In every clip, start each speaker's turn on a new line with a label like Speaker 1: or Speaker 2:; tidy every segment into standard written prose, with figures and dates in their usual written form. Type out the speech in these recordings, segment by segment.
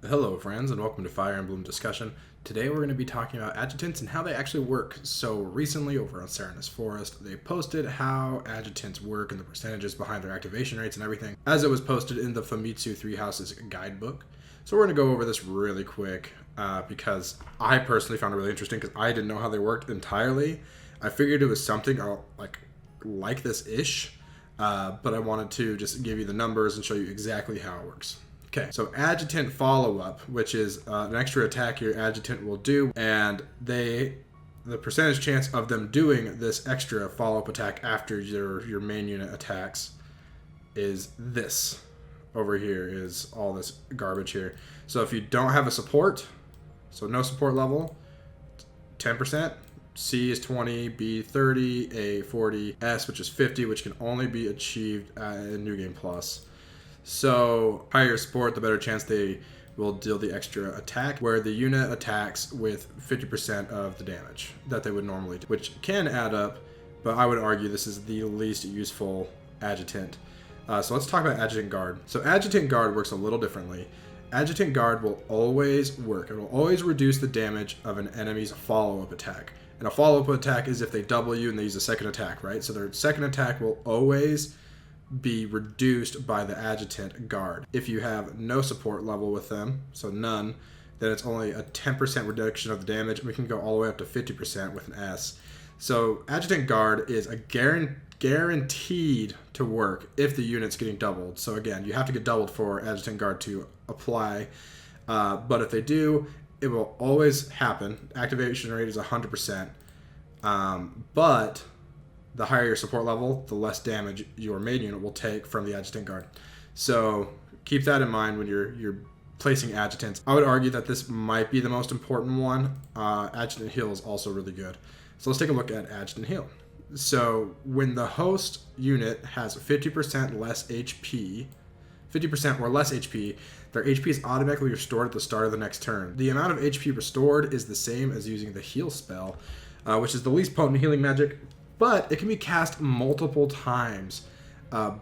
Speaker 1: Hello friends and welcome to Fire Emblem Discussion. Today we're going to be talking about adjutants and how they actually work. So recently over on Serenus Forest, they posted how adjutants work and the percentages behind their activation rates and everything, as it was posted in the Famitsu Three Houses guidebook. So we're going to go over this really quick because I personally found it really interesting because I didn't know how they worked entirely. I figured it was something like this-ish, but I wanted to just give you the numbers and show you exactly how it works. Okay, so adjutant follow-up, which is an extra attack your adjutant will do, and the percentage chance of them doing this extra follow-up attack after your main unit attacks is this. Over here is all this garbage here. So if you don't have a support, so no support level, 10%, C is 20, B 30, A 40, S which is 50, which can only be achieved in New Game Plus. So higher support, the better chance they will deal the extra attack, where the unit attacks with 50% of the damage that they would normally do, which can add up, but I would argue this is the least useful adjutant. So let's talk about Adjutant Guard. So Adjutant Guard works a little differently. Adjutant Guard will always work. It will always reduce the damage of an enemy's follow-up attack. And a follow-up attack is if they double you and they use a second attack, right? So their second attack will always be reduced by the Adjutant Guard. If you have no support level with them, so none, then it's only a 10% reduction of the damage, and we can go all the way up to 50% with an S. So Adjutant Guard is a guaranteed to work if the unit's getting doubled. So again, you have to get doubled for Adjutant Guard to apply, but if they do, it will always happen. Activation rate is 100%, but the higher your support level, the less damage your main unit will take from the Adjutant Guard. So keep that in mind when you're placing adjutants. I would argue that this might be the most important one. Adjutant Heal is also really good. So let's take a look at Adjutant Heal. So when the host unit has 50% less HP, 50% or less HP, their HP is automatically restored at the start of the next turn. The amount of HP restored is the same as using the heal spell, which is the least potent healing magic, but it can be cast multiple times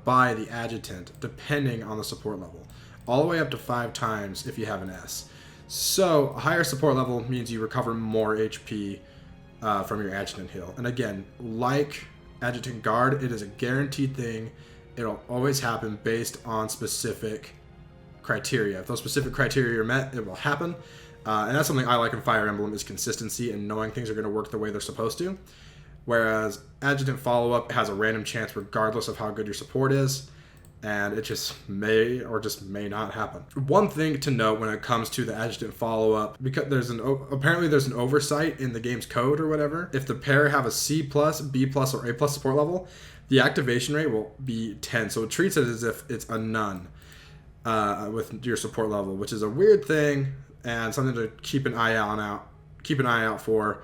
Speaker 1: by the adjutant, depending on the support level, all the way up to 5 times if you have an S. So a higher support level means you recover more HP from your adjutant heal. And again, like Adjutant Guard, it is a guaranteed thing. It'll always happen based on specific criteria. If those specific criteria are met, it will happen. And that's something I like in Fire Emblem, is consistency and knowing things are going to work the way they're supposed to. Whereas Adjutant Follow-Up has a random chance regardless of how good your support is, and it just may or just may not happen. One thing to note when it comes to the Adjutant Follow-Up, because apparently there's an oversight in the game's code or whatever. If the pair have a C+, B+, or A+ support level, the activation rate will be 10. So it treats it as if it's a none with your support level, which is a weird thing and something to keep an eye out for.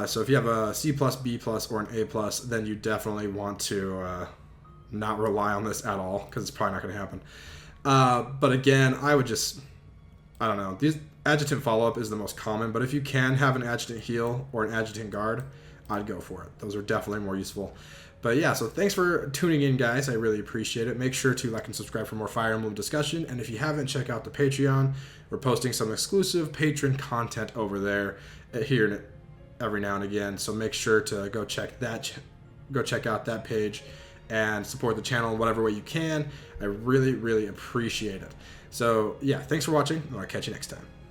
Speaker 1: So if you have a C+, B+, or an A+, then you definitely want to not rely on this at all, because it's probably not going to happen. But again, I don't know. These Adjutant Follow-Up is the most common, but if you can have an Adjutant Heal or an Adjutant Guard, I'd go for it. Those are definitely more useful. But yeah, so thanks for tuning in, guys. I really appreciate it. Make sure to like and subscribe for more Fire Emblem discussion. And if you haven't, check out the Patreon. We're posting some exclusive patron content over there here every now and again. So make sure to go check out that page and support the channel in whatever way you can. I really, really appreciate it. So yeah, thanks for watching, and I'll catch you next time.